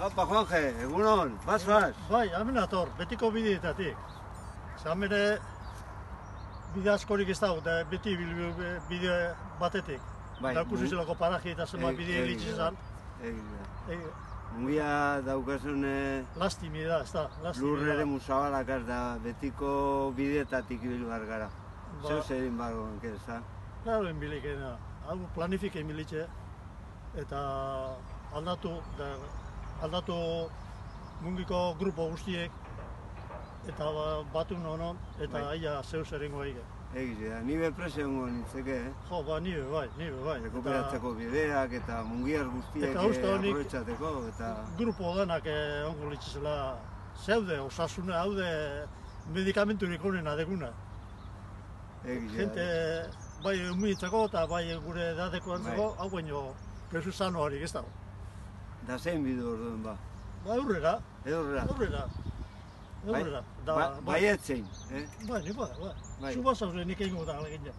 Apa, Juanje, egunon, bas. Bai, hemen ator, betiko bideetatik. Zamene bide askorik ez dago, eta beti bide batetik. Daukuzu zelako paraji eta zema bide egitxe zan. Mungia daukazune... Lastimi da, ez da, lastimi da. Lurrere musabalakaz da, betiko bideetatik ibil bar gara. Zeu zerin bargo, ez da? Claro, enbilikena. Hau planifike enbilitxe. Eta aldatu mungiko grupo guztiek. Eta batu nono, eta aia zeu zeringo egin. Egize da, nibe presiongo nintzeke, eh? Jo, nibe bai. Rekuperatzeko bideak eta mungiar guztiek aprobetxateko, eta... Grupo denak ongo litzizela zeude, osasuna, haude medikamenturik onena deguna. Gente, bai umitzeko eta bai gure edadeko antzeko, hau baino presu sanoarik ez dago. Da zein bidu orduen ba? Ba, aurrera. Aurrera. Aurrera. Bai etzein, eh? Bai, ni bada, bai. Zubazauze nik egingo da alegin ja.